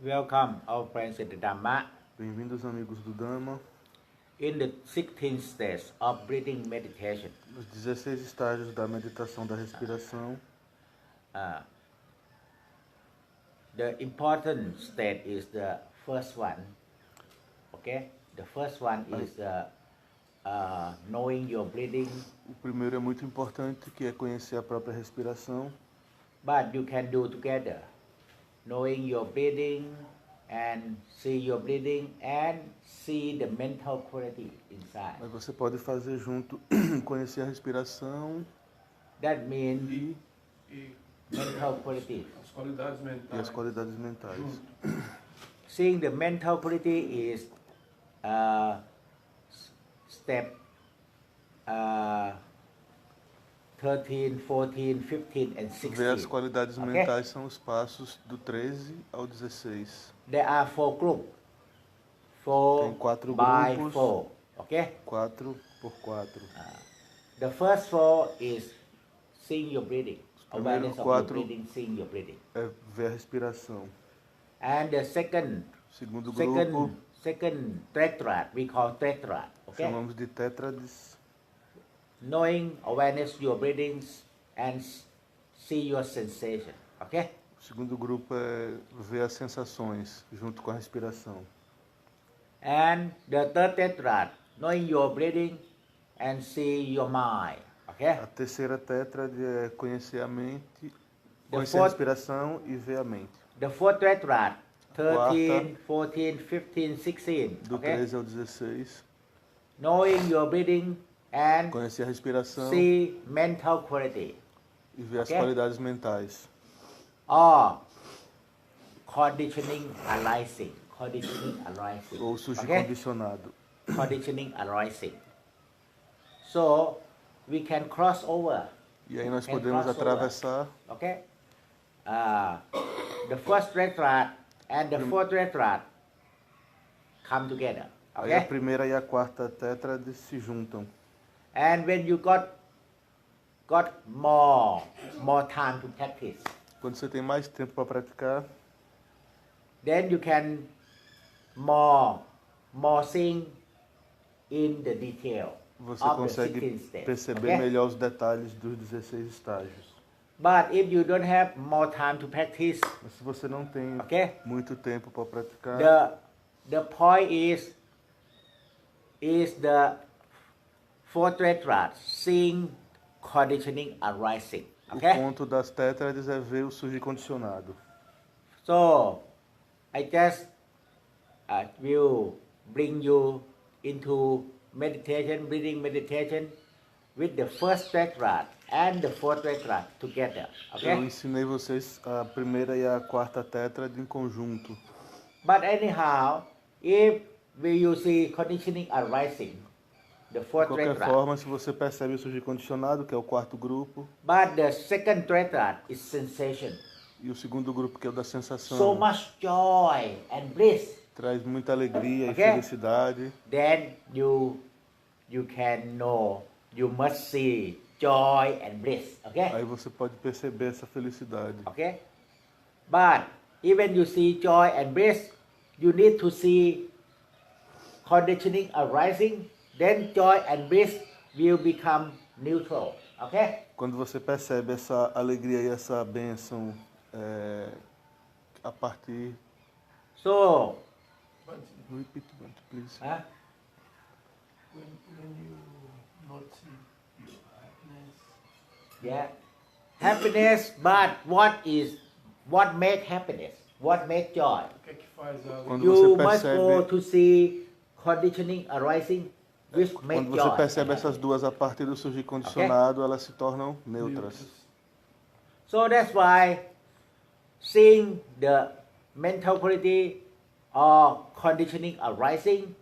Welcome our friends in the Dhamma. Bem-vindos, amigos do Dhamma. In the 16 stages of breathing meditation, Nos 16 estágios da meditação da respiração, the important state is the first one. Okay, the first one is knowing your breathing. o primeiro é muito importante, que é conhecer a própria respiração, But you can do together, knowing your breathing and see your breathing and see the mental quality inside. mas você pode fazer junto, conhecer a respiração That means E mental quality. as qualidades mentais. e as qualidades mentais. Seeing the mental quality is step 13, 14, 15 and Ver as 16. qualidades Okay? mentais são os passos do 13 ao 16. There are 4 groups. Tem 4 4 by grupos, 4. Okay? 4 por 4. The first 4 is seeing your breathing. Os primeiros Awareness of your 4 breathing, seeing your breathing. é ver a respiração. And the second Segundo grupo, tetrad, we call tetrad. Okay? chamamos de tétrades. Knowing awareness your breathing and see your sensation. Okay? O segundo grupo é ver as sensações junto com a respiração. And the third tetrad, knowing your breathing and see your mind. Okay? A terceira tétrade é conhecer a mente, conhecer a fourth- respiração e ver a mente. The fourth tetrad, 13, Quarta. 14, 15, 16. Do Okay? 13 ao 16, Knowing your breathing and conhecer a respiração see mental quality. e ver as Okay. qualidades mentais. Or conditioning arising. Conditioning arising. Ou surgir Okay? condicionado. Conditioning arising. So we can cross over. E aí nós Can podemos cross over. atravessar Okay? The first tetrad and the fourth tetrad come together. Aí a Okay? primeira e a quarta tétrade se juntam. And when you got more time to practice, Quando você tem mais tempo para praticar, then you can more seeing in the detail você of the consegue 16 steps. perceber Okay? melhor os detalhes dos 16 estágios. But if you don't have more time to practice, Mas se você não tem okay, muito tempo para praticar, the point is the fourth tetrad, seeing conditioning arising. o Okay? ponto das tétrades é ver o surgir condicionado. So I just will bring you into meditation, breathing meditation with the first tetrad and the fourth tetrad together. Eu Okay? ensinei vocês a primeira e a quarta tétrade em conjunto. But anyhow, if you see conditioning arising, the De fourth qualquer tetrad, forma, se você percebe o surgir condicionado, que é o quarto grupo, but the second tetrad is sensation. e o segundo grupo, que é o da sensação, So much joy and bliss. traz muita alegria Okay. e felicidade, Then you can know, you must see joy and bliss. Okay? aí você pode perceber essa felicidade. Okay? But even you see joy and bliss, you need to see conditioning arising, then joy and bliss will become neutral. Okay? Quando você percebe essa alegria e essa bênção a partir... So, Repeat, please. huh? When you not see your happiness, Yeah. Happiness, but what make happiness? What make joy? o que é que faz a Quando You você must go percebe, to see conditioning arising, which make quando você joy. percebe essas duas a partir do surgir condicionado, elas se tornam neutras. So that's why seeing the mental quality or conditioning arising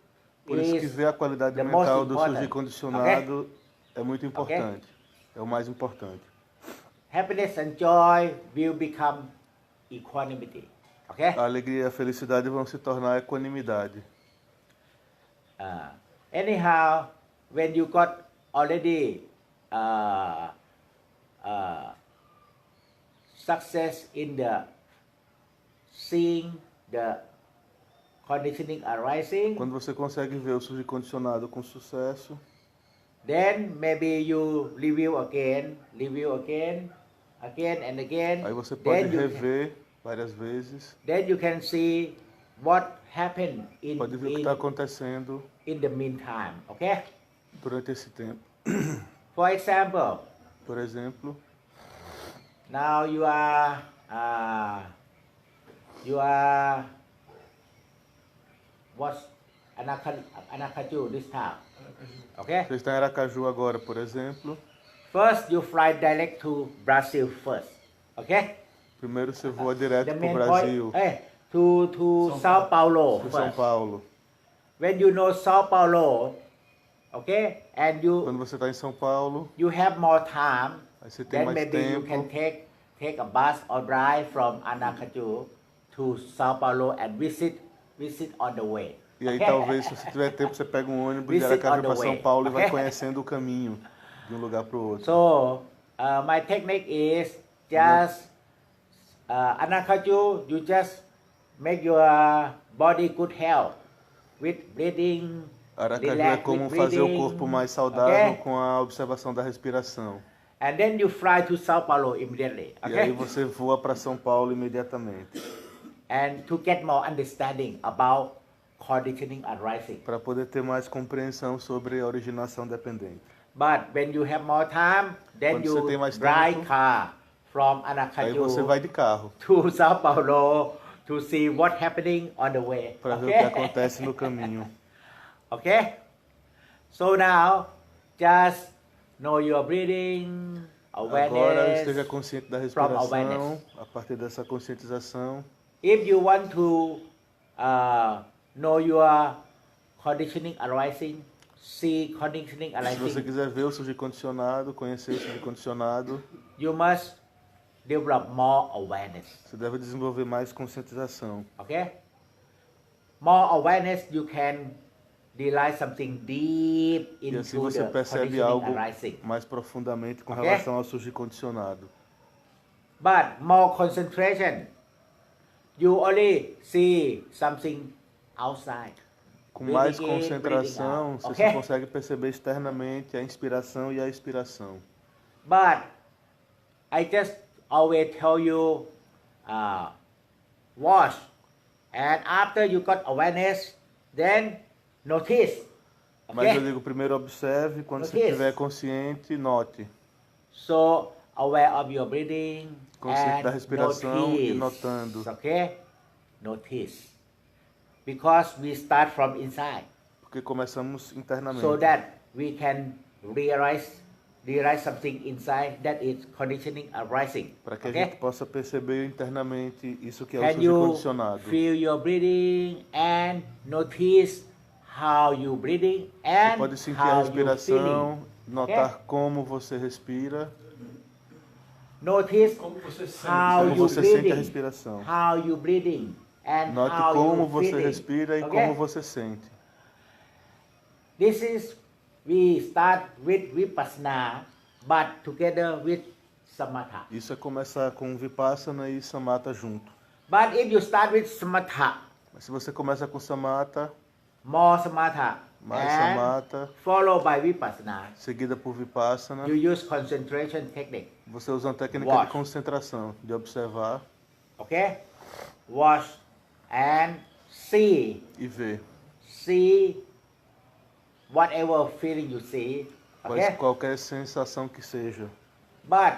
Por isso que is ver a qualidade the mental most do surgir important. condicionado é muito importante. É o mais importante. happiness and joy will become equanimity. Okay? A alegria e a felicidade vão se tornar equanimidade. Anyhow, when you got already success in the seeing the conditioning arising, Quando você consegue ver o subcondicionado com sucesso, then maybe you review again, again and again. aí você pode Then you can, rever várias vezes, then you can see what happened pode ver o que está acontecendo in the meantime. Okay. durante esse tempo. For example, Por exemplo, now you are what's Aracaju this time. Aracaju. Okay. você está em Aracaju agora, por exemplo. First you fly direct to Brazil first. Okay. Primeiro você voa direto The para o main Brasil, point, to Sao Paulo para São first. Paulo. When you know Sao Paulo, okay, and Quando você está em São Paulo, you have more time, aí você tem then mais maybe you can tempo. take a bus or drive from Aracaju to Sao Paulo and visit on the way. E aí Okay? talvez, se você tiver tempo, você pega um ônibus de Visit Aracaju on the para São way. Paulo e vai Okay? conhecendo o caminho de um lugar para o outro. So my technique is just Aracaju, you just make your body good health with breathing. Aracaju é Relax como with fazer o breathing, corpo mais saudável okay? com a observação da respiração. And then you fly to Sao Paulo immediately, E aí okay? você voa para São Paulo imediatamente, And to get more understanding about conditioning arising. para poder ter mais compreensão sobre a originação dependente. But when you have more time, then Quando você tem you mais drive tempo, car from Aí você vai Aracaju de carro to Sao Paulo to see what happening on the way. para ver o que acontece no caminho. Okay? So now, just know your breathing, Agora awareness. esteja consciente da from respiração, awareness. a partir dessa conscientização. If you want to know your conditioning arising, see conditioning Se você arising, quiser ver o subcondicionado, conhecer o subcondicionado, you must develop more awareness. você deve desenvolver mais conscientização. Okay? More awareness, you can realize something deep E assim into você the percebe conditioning algo arising. mais profundamente com Ok? relação ao subcondicionado. But more concentration, you only see something outside. Com mais Breathing in, concentração, breathing você out. só Ok? consegue perceber externamente a inspiração e a expiração. But I just always tell you, watch, and after you got awareness, then notice. Mas eu Okay? digo, primeiro observe, quando você Notice. estiver consciente, note. So aware of your breathing Consciente da and respiração notice. e notando. Okay? Notice. Because we start from inside, Porque começamos internamente. so that we can realize something inside that is conditioning arising. Para que a Okay? gente possa perceber internamente isso que é o Can you subcondicionado. feel your breathing and notice how you breathing Você and pode sentir a how you respiração, feeling? notar como você respira, Notice Como você sente? how como you você sente a breathing, respiração. how you breathing, and Note how como you você feeling. respira e Okay? como você sente. This is we start with vipassana, but together with samatha. Isso é começar com Vipassana e Samatha junto. But if you start with samatha, Mas se você começa com Samatha, more samatha, mais and Samatha, followed by vipassana, seguida por Vipassana, you use concentration technique. você usa uma técnica Watch. de concentração, de observar Okay? Watch and see e ver. whatever feeling you see. Okay? Qualquer sensação que seja. But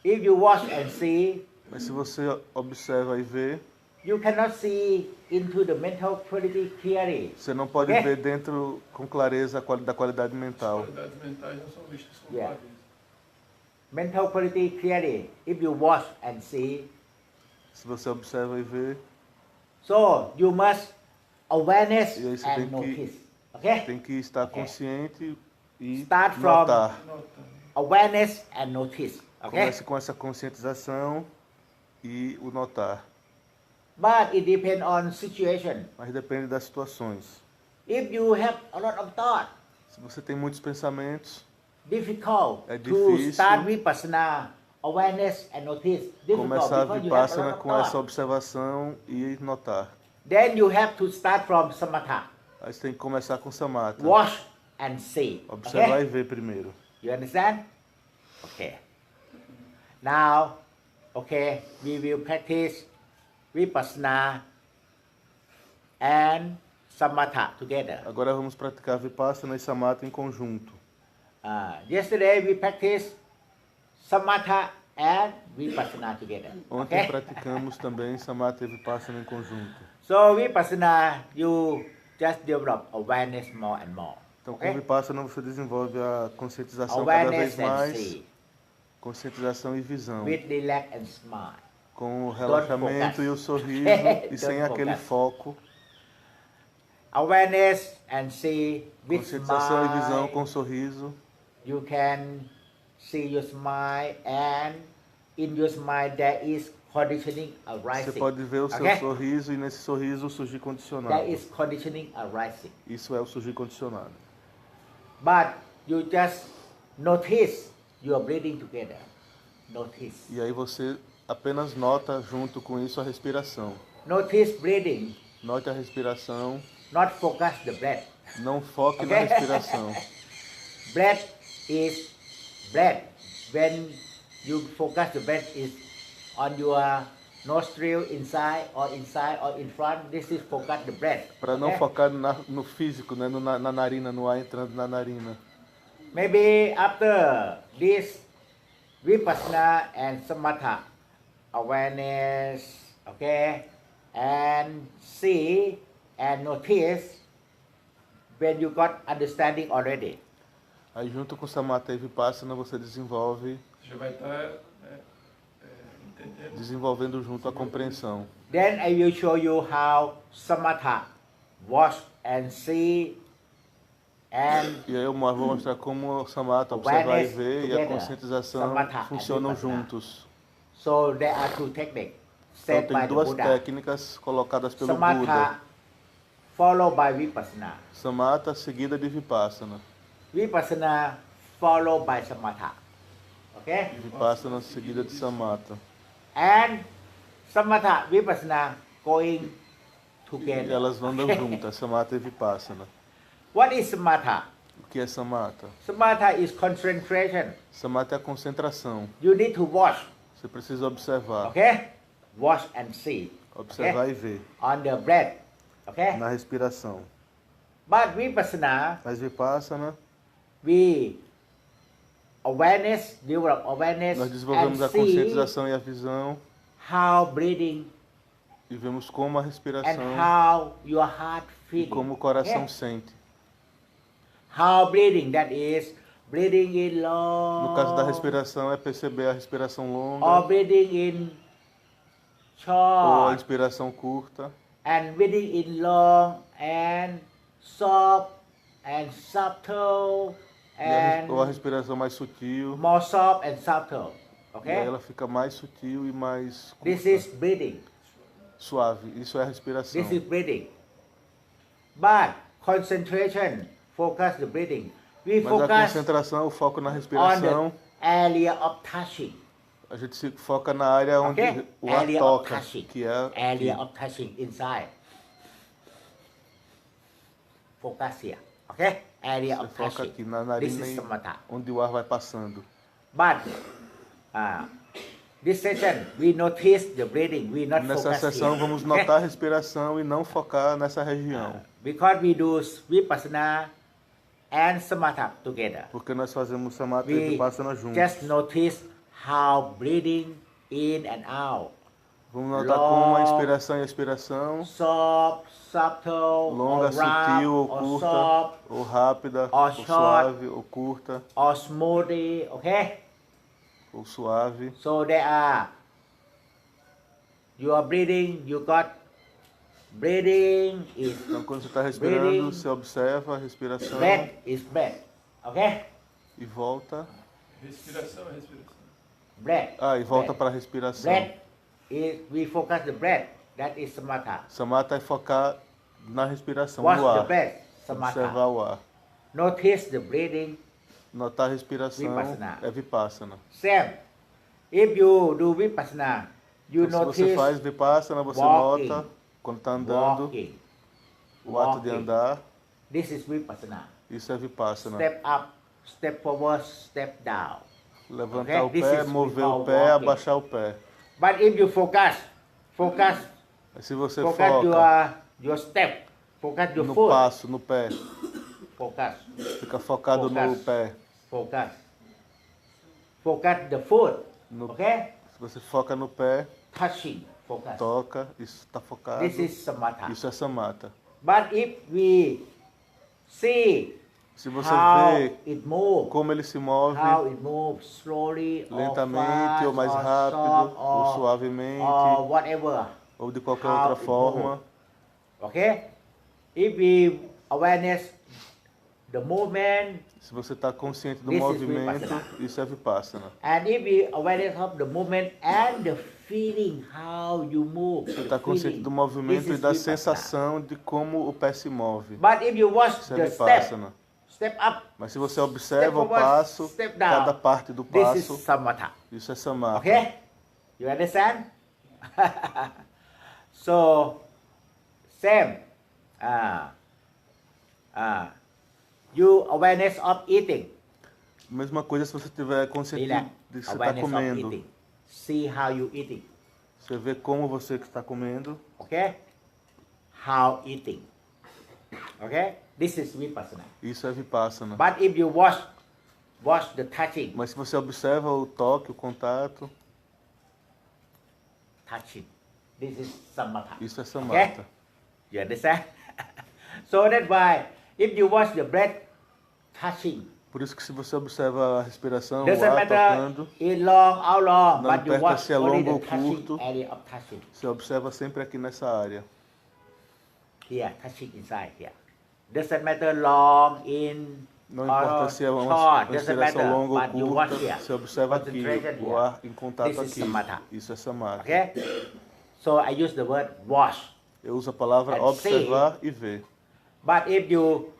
if you watch and see, Mas se você observa e vê, you cannot see into the mental quality clearly. você não pode Ok? ver dentro com clareza da qualidade As mental. qualidades mentais não são vistas com Yeah. clareza. Mental quality clearly. If you watch and see, Se você observa e vê, so you must awareness E aí você and tem que- notice. Okay? tem que estar Ok. consciente e Start from- notar. Nota. Awareness and notice. Okay? Comece com essa conscientização e o notar. But it depends on situation. Mas depende das situações. If you have a lot of thought, Se você tem muitos pensamentos, difficult É to difícil. start vipassana awareness and notice. Difficult Começar a because you have a Vipassana lot of com essa thought. observação e notar. Then you have to start from samatha. Aí você tem que começar com Samatha. Watch and see. Observar Okay? e ver primeiro. You understand? Okay. Now, okay, we will practice Vipassana and Samatha together. Agora vamos praticar Vipassana e Samatha em conjunto. Yesterday we practiced Samatha and Vipassana together. Ontem Okay? praticamos também Samatha e Vipassana em conjunto. So Vipassana, you just develop awareness more and more. Então com Okay? Vipassana você desenvolve a conscientização cada vez Awareness and mais, see. conscientização e visão. With relax and smile. Com o relaxamento focus. e o sorriso e sem Don't aquele focus. foco. Awareness and see with Conscientização e visão smile. com sorriso. You can see your smile and in your smile there is conditioning Você arising. pode ver o seu Okay? sorriso e nesse sorriso o surgir condicionado. There is conditioning arising. Isso é o surgir condicionado. But you just notice your breathing together. Notice. E aí você apenas nota junto com isso a respiração. Notice breathing, Note a respiração, not focus the breath. não foque na Okay? respiração. Breath is breath. When you focus the breath is on your nostril inside or in front. This is focus the breath. Para não Okay? focar no físico, né? Na narina, no ar entrando na narina. Maybe after this Vipassana and Samatha awareness, okay, and see and notice when you got understanding already. Aí junto com Samatha e Vipassana você desenvolve, Já vai estar entendendo. desenvolvendo junto a compreensão. Then I will show you how Samatha watch and see and E aí eu vou mostrar como o Samatha, observar e awareness ver, e a together. conscientização Samatha and funcionam Vipassana. juntos. So there are two techniques Então said by tem the duas Buddha. técnicas colocadas pelo Buda. Samatha followed by Vipassana. Samatha seguida de Vipassana. Vipassana followed by Samatha. Okay? E Vipassana seguida de Samatha. And Samatha, Vipassana going E together. elas andam juntas, Samatha e Vipassana. What is Samatha? O que é Samatha? Samatha is concentration. Samatha é a concentração. You need to watch. Você precisa observar. Okay? Watch and see. Observar Okay? e ver. On the breath. Okay? Na respiração. But Vipassana, Mas Vipassana, we develop awareness nós desenvolvemos and a see conscientização e a visão how breathing e vemos como a and respiração how your heart e feeling. como o coração Okay? sente. How breathing, that is breathing in long. No caso da respiração é perceber a respiração Or longa breathing in ou a short. inspiração curta And breathing in long and soft and subtle ou a and respiração mais sutil. more soft and subtle. E aí Okay? ela fica mais sutil e mais This curta, is breathing. suave. Isso é a respiração. This is breathing. But concentration, focus the breathing. We Mas a focus concentração, o foco na on the respiração, area of touching. a gente se foca na área onde Okay? o ar Area of toca, touching. que é Area aqui. of touching inside. Focus here. Okay? Area Você of foca touching. aqui na This narina is e samatha. onde o ar vai passando. But this session we notice the breathing. We not Nessa focus sessão here. vamos Okay? notar a respiração e não focar nessa região. Because we do vipassana and samatha together. Porque nós fazemos Samatha e We Vipassana juntos. just notice how breathing in and out. Vamos notar como a inspiração e a expiração, Soft, subtle, longa, or sutil ou rough, or curta, soft, ou rápida, or ou short. suave, ou curta, or smoothly. Okay? ou suave. So there are your breathing. You got breathing is Então quando você está respirando, breathing. você observa a respiração Breath is breath. Okay? e volta. Respiração, respiração. Breath. Ah, e volta breath. para a respiração. Breath is we focus the breath. That is samatha. Samatha é focar na respiração, Watch no the ar. breath. Samatha. Observar o ar. Notice the breathing. Notar a respiração Vipassana. é Vipassana. Same. If you do vipassana, you Então, se você notice faz vipassana, você walking, nota quando está andando, walking. o ato de andar. This is vipassana. Isso é vipassana. Step up, step forward, step down. Levantar Okay, o pé, this is mover we call o pé, walking. abaixar o pé. But if you focus Mas se você focus foca your step, focus your no foot, passo, no pé, focus, fica focado no Focus. pé. focus, focus the foot. No- Okay, Se você foca no pé, touching, focus. toca, isso está focado. This is samatha. Isso é samatha. But if we see Se você how vê it moves, como ele se move, how it moves slowly lentamente, or fast, ou mais or rápido, soft, ou or suavemente, whatever. ou de qualquer how outra it forma. Okay? If we awareness the movement, Se você está consciente do This is movimento, vipassana. isso é vipassana. and if we awareness of the movement and the feeling how you move, Você the está consciente feeling, do movimento this e is da vipassana. sensação de como o pé se move. But if you watch Isso é the vipassana. step up, Mas se você step observa o forward, passo, step down, cada parte do this is passo, samatha. isso é samatha. Okay? You understand? So, same. You awareness of eating. Mesma coisa se você tiver consciente Relax. de que você está Awareness of comendo. eating. See how you eating. Você vê como você que está comendo. Okay? How eating. Okay? This is vipassana. Isso é vipassana. But if you watch the touching, Mas se você observa o toque, o contato, this is samatha. isso é samatha. You understand? So that's why if you watch the breath touching, Por isso que se você observa a respiração, o doesn't ar matter tocando, in long, how long, Não but you importa watch se é only longo the ou touching curto. area of touching. você observa sempre aqui nessa área. Here, touching inside here. Doesn't matter long in Não or importa se é uma short, doesn't respiração matter, longa ou but you watch curta, here. você observa aqui Concentration o here. ar em contato This is aqui. samatha. Isso é samatha. Okay? So I use the word watch. Eu uso a palavra And observar e ver. But if you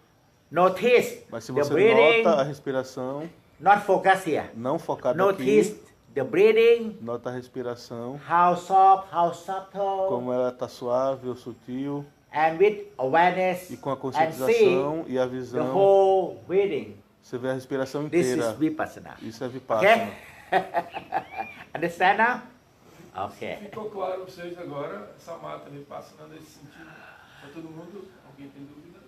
notice Mas se the você breathing, nota a respiração, not focus here. não focado Notice aqui, the breathing, nota a respiração, how soft, how subtle, como ela está suave ou sutil, and with awareness e com a and see conscientização e a the visão, whole breathing. você vê a respiração This is inteira. vipassana. Isso é vipassana. Okay? Understand now? Okay. Ficou claro para vocês agora, samatha vipassana nesse sentido? Para todo mundo? Alguém tem dúvida?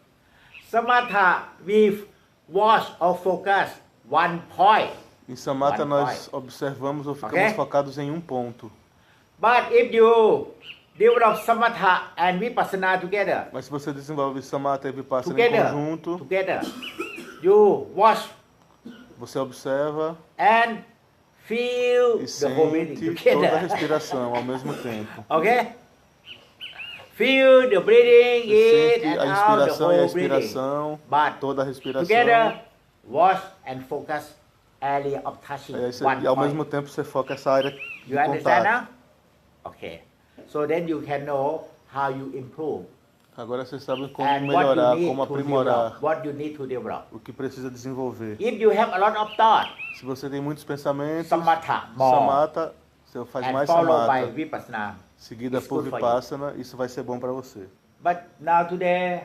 Samatha, we watch or focus one point. Em samatha One nós observamos ou ficamos Okay? focados em um ponto. But if you develop samatha and vipassana together, Mas se você desenvolve samatha e vipassana em together, conjunto, together, you watch você observa and feel e the whole breathing sente toda a together. respiração ao mesmo tempo. Okay? Feel the breathing Você in sente and a out, the inspiração e a whole breathing. expiração, But toda a respiração. together, watch and focus area of touching E, aí você- one e ao point. mesmo tempo você foca essa área de You understand contato. now? Okay. So then you can know how you improve Agora vocês sabem como and what you melhorar, need como to aprimorar, develop. What you need to develop. o que precisa desenvolver. If you have a lot of thought, Se você tem muitos pensamentos, samatha more samatha, você faz and mais follow by samatha, vipassana. seguida It's por good for you. vipassana, isso vai ser bom para você. But now today,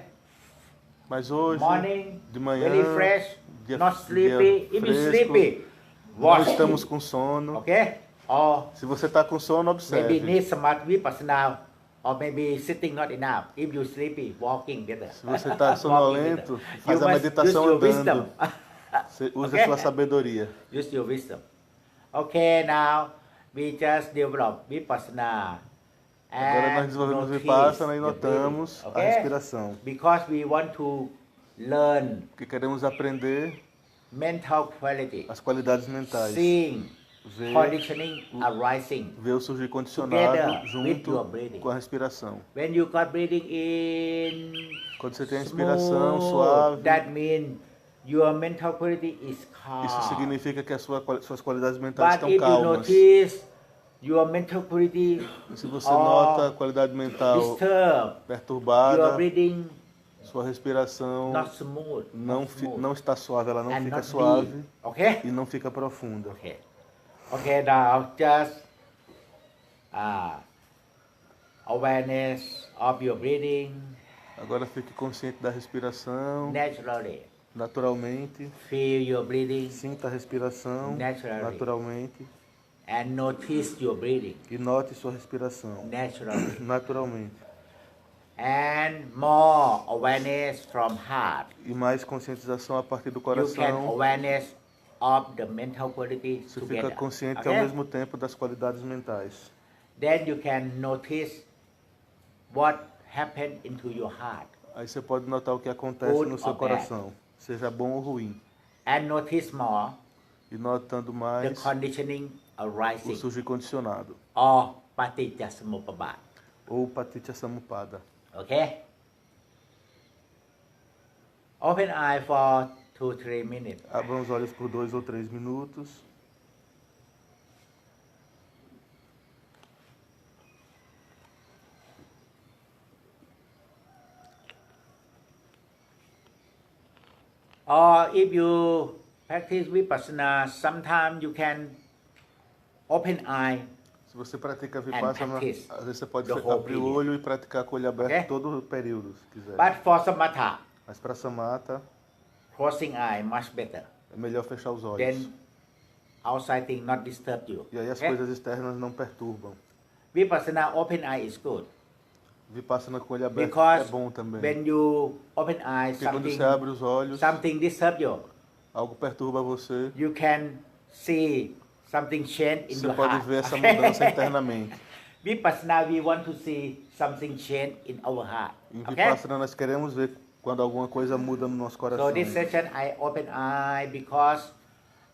Mas hoje, morning, de manhã, very fresh, dia- not dia sleepy. If you fresco, sleepy, não watch. estamos com sono. Okay? Or Se você está com sono, maybe observe. need samatha vipassana, or maybe sitting not enough. If you sleepy, walking better. Se você está Walking sonolento, better. faz You a must meditação use your andando. wisdom. Você usa Okay? a sua sabedoria. Use your wisdom. Okay, now we just develop vipassana. Agora nós And desenvolvemos notice vipassana e the notamos breathing, a okay? respiração. Because we want to learn Porque queremos aprender mental quality, as qualidades mentais. seeing, Ver, conditioning arising. ver o surgir Together condicionado with junto your breathing. com a respiração. When you got breathing in, Quando você tem a inspiração smooth, suave, that means your mental quality is calm. isso significa que suas qualidades mentais But estão if you calmas. notice your mental quality E se você or nota a qualidade mental disturbed, your perturbada, breathing sua respiração not smooth, não está suave, ela não and fica not suave deep. Okay? e não fica profunda. Okay. Okay, now just uh, awareness of your breathing Agora fique consciente da respiração, naturally. naturalmente. Feel your breathing Sinta a respiração, Naturally. naturalmente. and notice your breathing E note sua respiração, naturally. naturalmente. And more awareness from heart. E mais conscientização a partir do You can coração. awareness of the mental quality Você together. fica consciente Okay? ao mesmo tempo das qualidades mentais. Then you can notice what happened into your heart Aí você pode notar o que acontece Good no seu or bad. coração, seja bom ou ruim. and notice more E notando the mais conditioning o arising surgir condicionado, or paticcasamuppada. ou paticca samuppada. Okay? Open eye for 2-3 minutes. Abra os olhos por 2 ou 3 minutos. Or if you practice vipassana, sometimes you can open eye Se você pratica Vipassana, practice às vezes você pode the whole abrir o period. olho e praticar com o olho aberto Okay? todo o período, se quiser. But for samatha, Mas para Samatha, closing eye much better. é melhor fechar os olhos. Then outside thing not disturb you. E aí as Okay? coisas externas não perturbam. Vipassana open eye is good Vipassana com o olho aberto because é bom também. when you open eye, Porque quando você abre os olhos, something disturb you. algo perturba você. You can see something change in Você your pode heart. ver essa mudança internamente. Vipassana, we want to see something change in our heart. Em Okay? Vipassana nós queremos ver quando alguma coisa muda no nosso coração. So this session I open eye because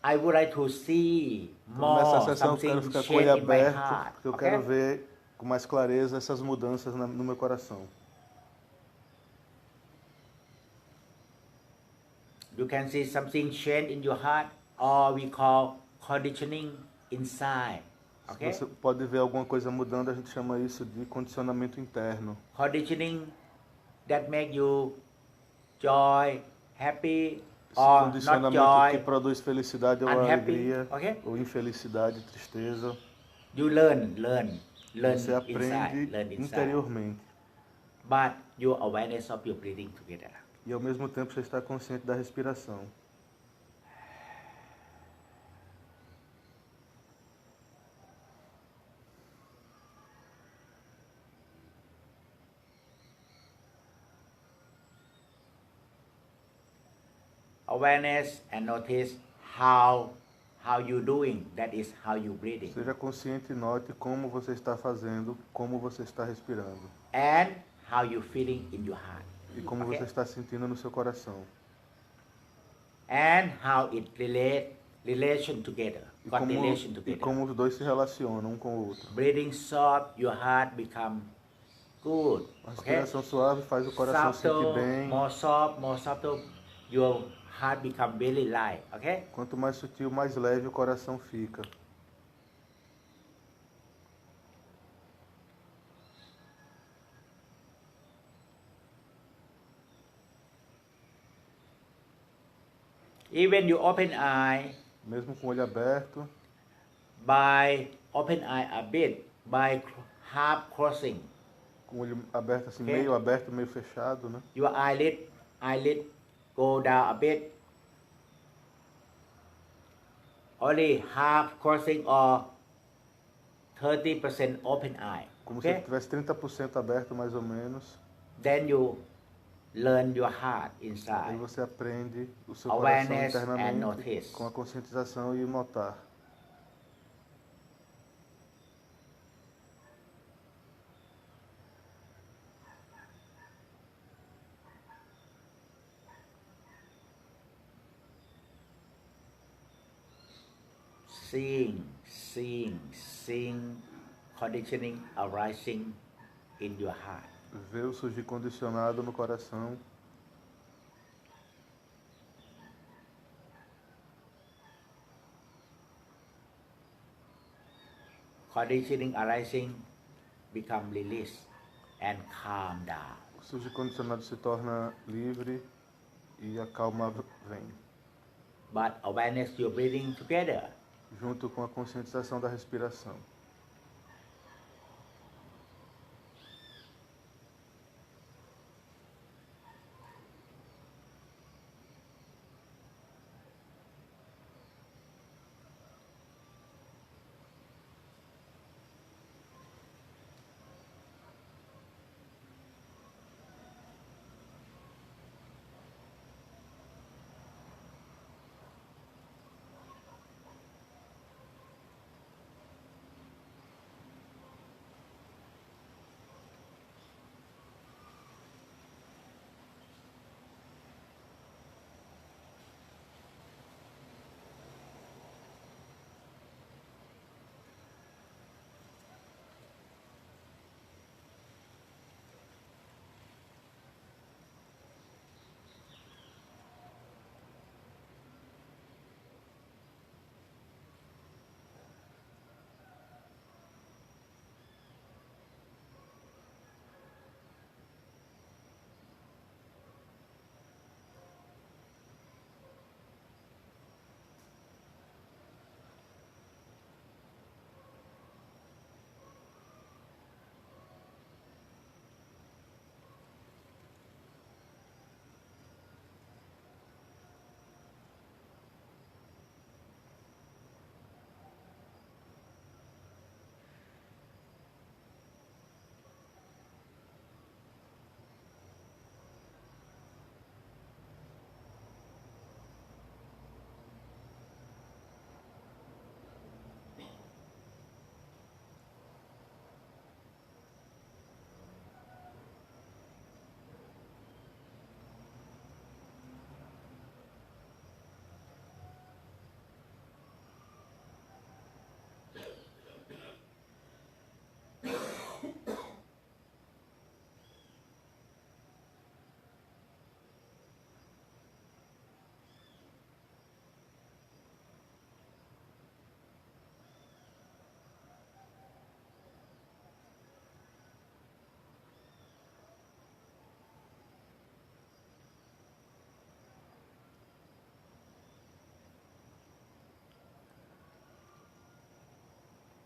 I would like to see Então, nessa more sessão eu quero something ficar com o olho change in my aberto, heart. porque eu Okay? quero ver com mais clareza essas mudanças no meu coração. You can see something change in your heart, or we call conditioning inside. Okay? Se você pode ver alguma coisa mudando, a gente chama isso de condicionamento interno. Conditioning that make you joy, happy, Esse or not condicionamento que joy. produz felicidade ou unhappy, alegria, okay? ou infelicidade, tristeza. You learn Você inside, aprende learn inside. interiormente. But your awareness of your breathing together. E ao mesmo tempo você está consciente da respiração. Awareness and notice how you doing. That is how you breathing. Seja consciente e note como você está fazendo, como você está respirando. And how you feeling in your heart. E como Okay? você está sentindo no seu coração. And how it relation together. Got relation E together. como os dois se relacionam um com o outro. Breathing soft, your heart become good. A Okay? respiração suave faz o coração sentir Subtle, bem. more subtle, your heart become very light. Okay? Quanto mais sutil, mais leve o coração fica. Even you open eye, Mesmo com o olho aberto, by open eye a bit, by half closing, com o olho aberto assim, Okay. meio aberto, meio fechado, né? your eyelid go down a bit. Only half closing or 30% open eye. Como se Okay? ele tivesse 30% aberto, mais ou menos. Then you learn your heart Aí inside. você aprende o seu Awareness coração and internamente notice. com a conscientização e o notar. Seeing conditioning arising in your heart. Ver o surgir condicionado no coração. Conditioning arising become release and calm down. O surgir condicionado se torna livre e a calma vem. But awareness you're breathing together. junto com a conscientização da respiração.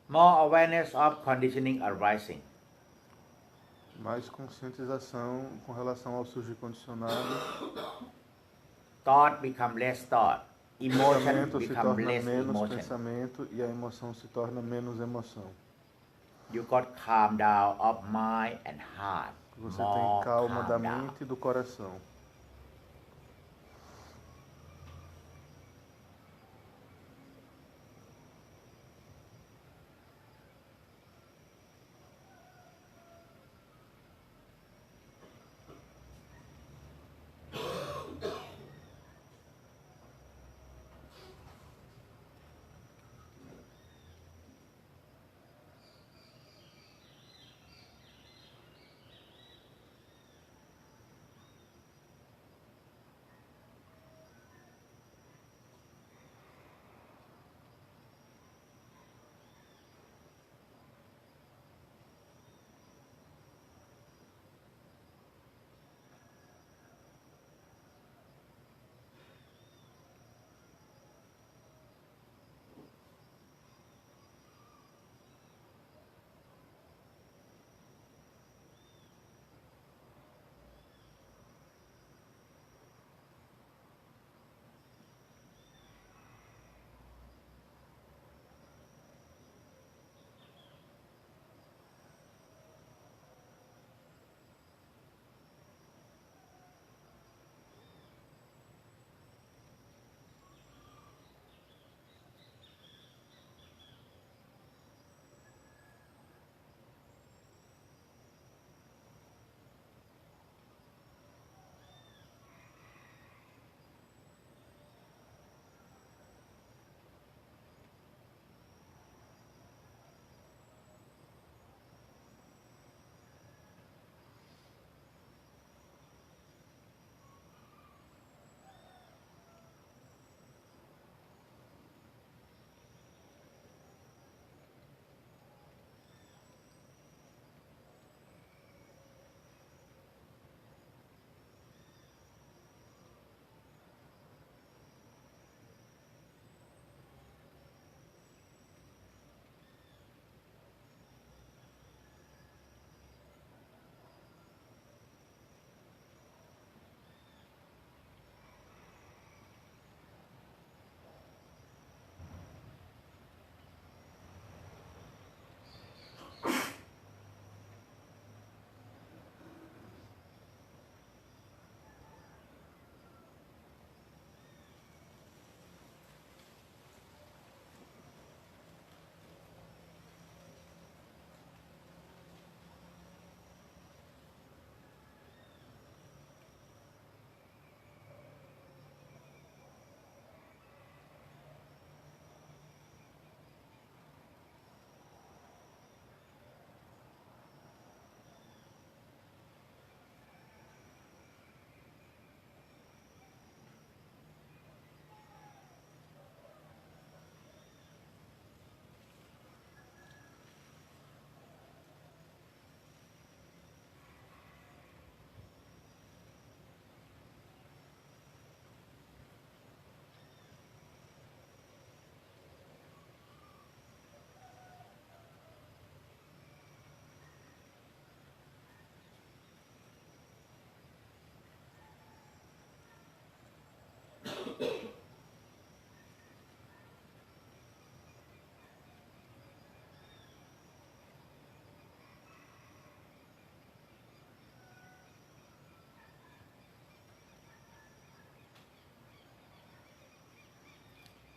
More awareness of conditioning arising. Mais conscientização com relação ao surgir condicionado. Thought become less thought. Emotion Pensamento se become torna less menos emotion. pensamento e a emoção se torna menos emoção. You got calm down of mind and heart. Você More tem calma calm da down. mente e do coração.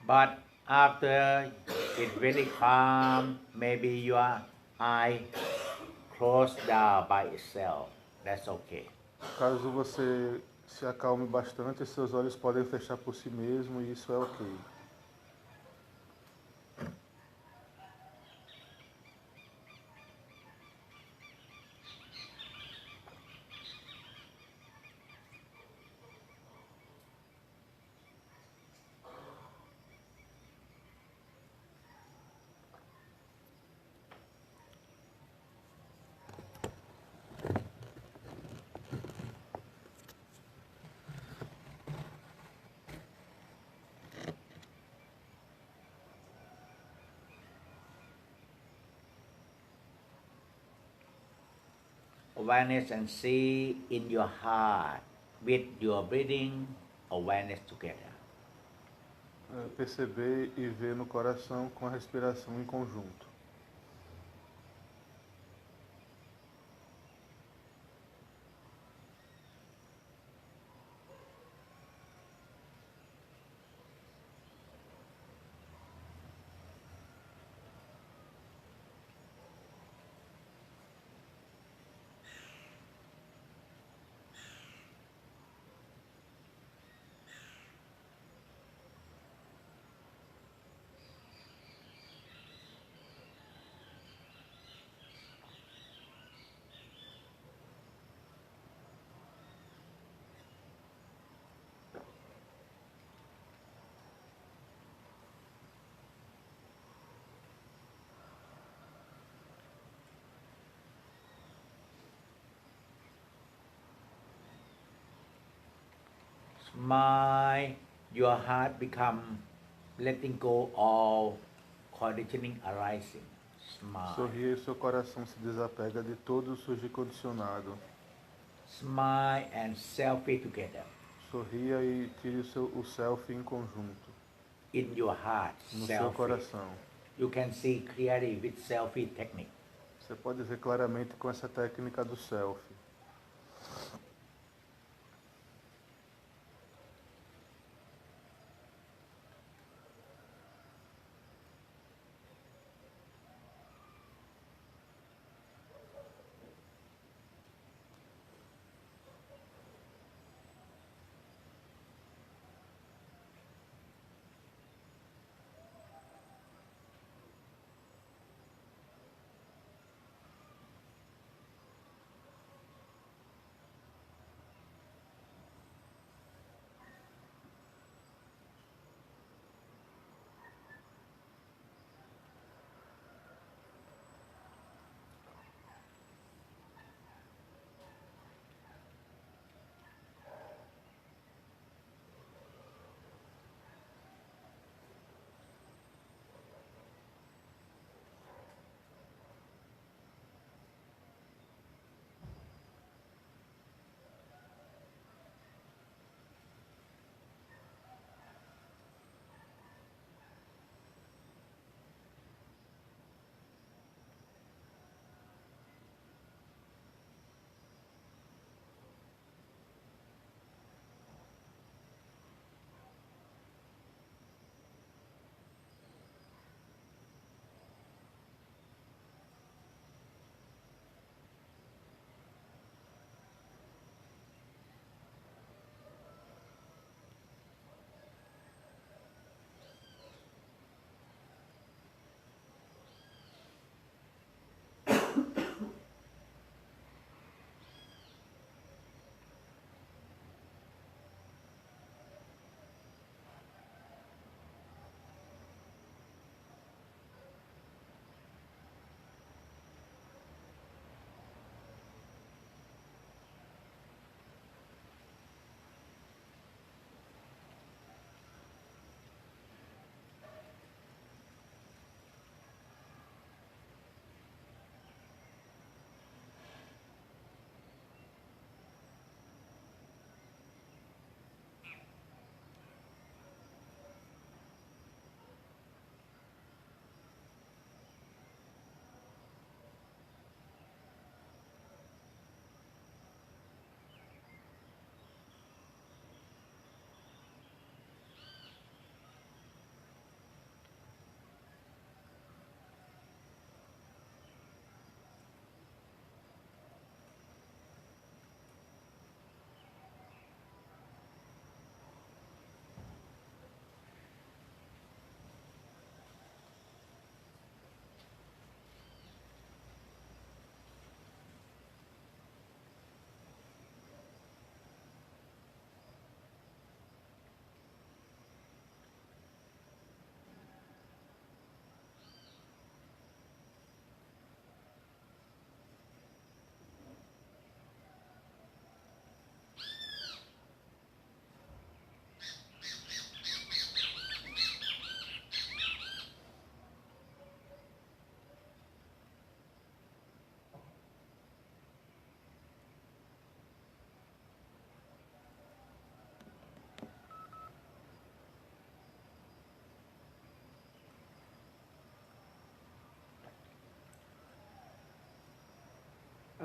But after it very calm, maybe your eye close down by itself. That's okay. Caso você se acalme bastante, seus olhos podem fechar por si mesmo e isso é ok. Awareness and see in your heart with your breathing awareness together. Perceber e ver no coração com a respiração em conjunto. Smile, your heart become letting go all conditioning arising. Smile. Sorria e seu coração se desapega de todo o surgir condicionado. Smile and selfie together. Sorria e tire o selfie em conjunto. In your heart, No seu selfie. coração. You can see clearly with selfie technique. Você pode ver claramente com essa técnica do selfie.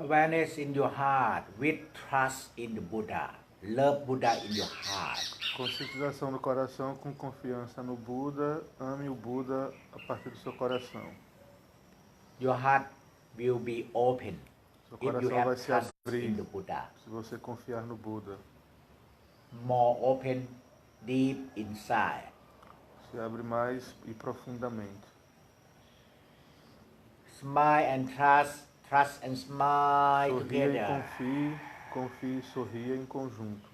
Awareness in your heart with trust in the Buddha. Love Buddha in your heart. Conscientização do coração com confiança no Buda. Ame o Buda a partir do seu coração. Your heart will be open Seu if you coração have vai se trust in abrir the Buddha. se você confiar no Buda. More open, deep inside. Se abre mais e profundamente. Smile and trust, trust and smile Sorria e together. confie, confie e sorria em conjunto.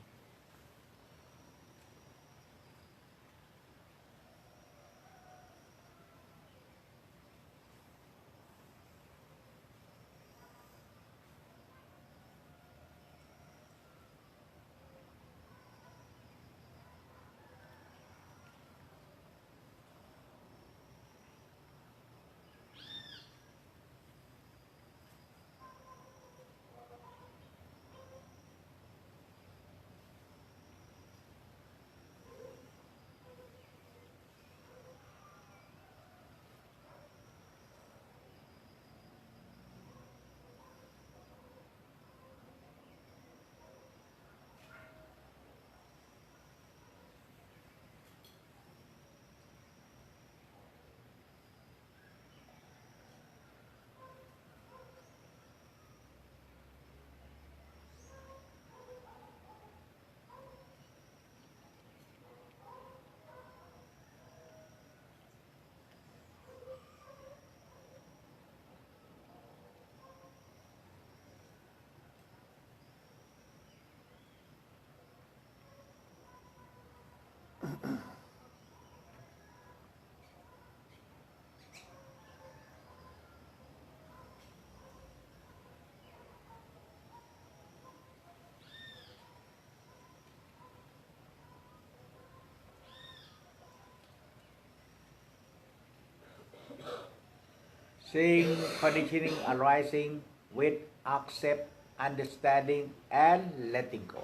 Seeing conditioning arising with accept, understanding and letting go.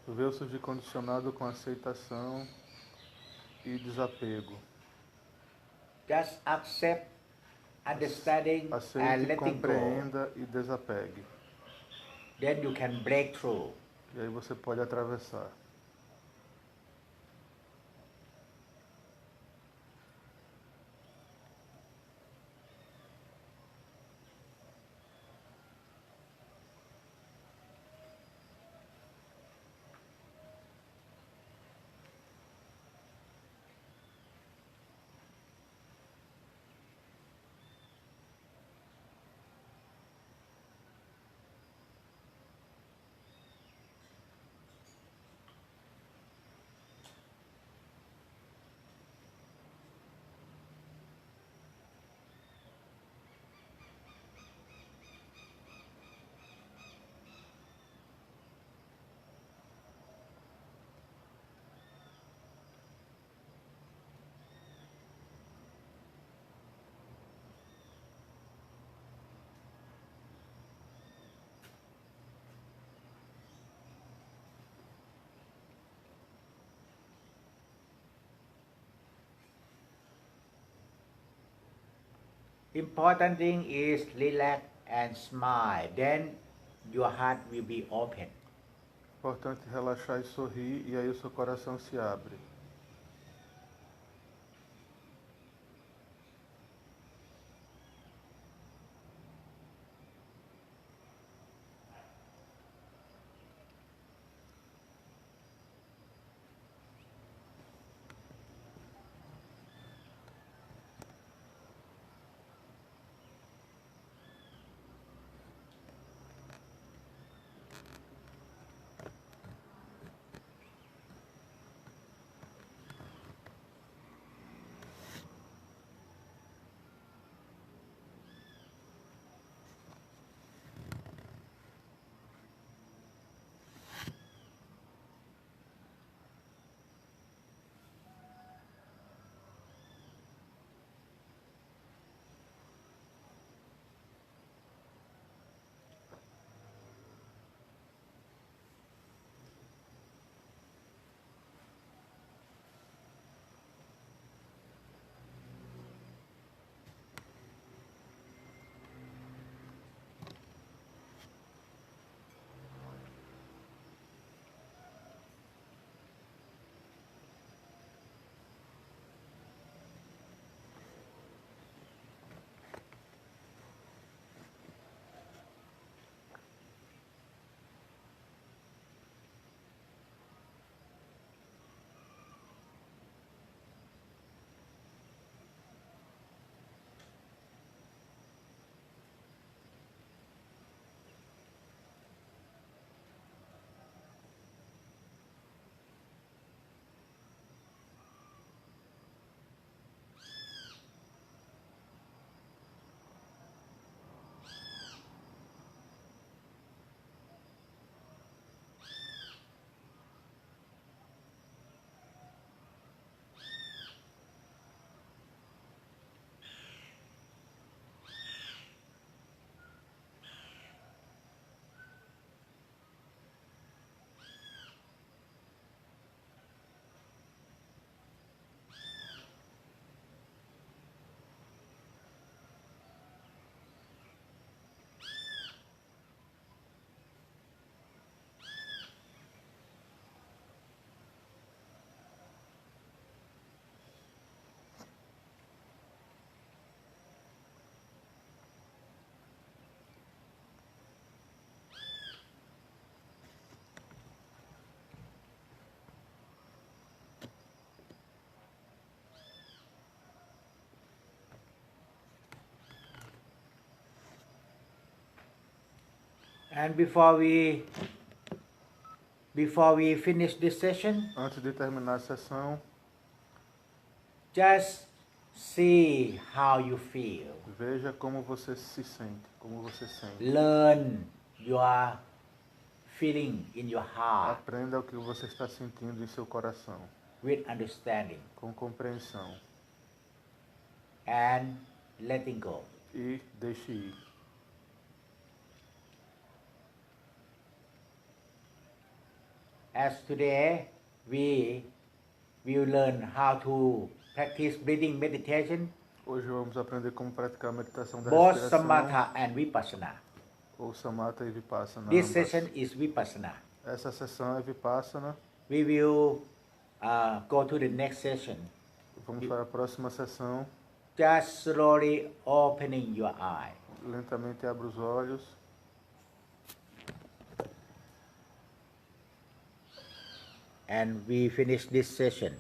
Ver o surgir condicionado com aceitação e desapego. Just accept, understanding and Aceite, letting go. compreenda e desapegue. Then you can break through. E aí você pode atravessar. Important thing is relax and smile. Then your heart will be open. Importante relaxar e sorrir, e aí o seu coração se abre. And before we finish this session, Antes de terminar a sessão, just see how you feel. veja como você se sente, como você sente. Learn your feeling in your heart Aprenda o que você está sentindo em seu coração, with understanding com compreensão, and letting go. e deixe ir. As today we will learn how to practice breathing meditation, Hoje vamos aprender como praticar a meditação da both respiração, samatha and vipassana. ou samatha e vipassana. This ambas. session is vipassana. Essa sessão é vipassana. We will go to the next session. Vamos para a próxima sessão. Just slowly opening your eye. Lentamente abra os olhos. And we finish this session.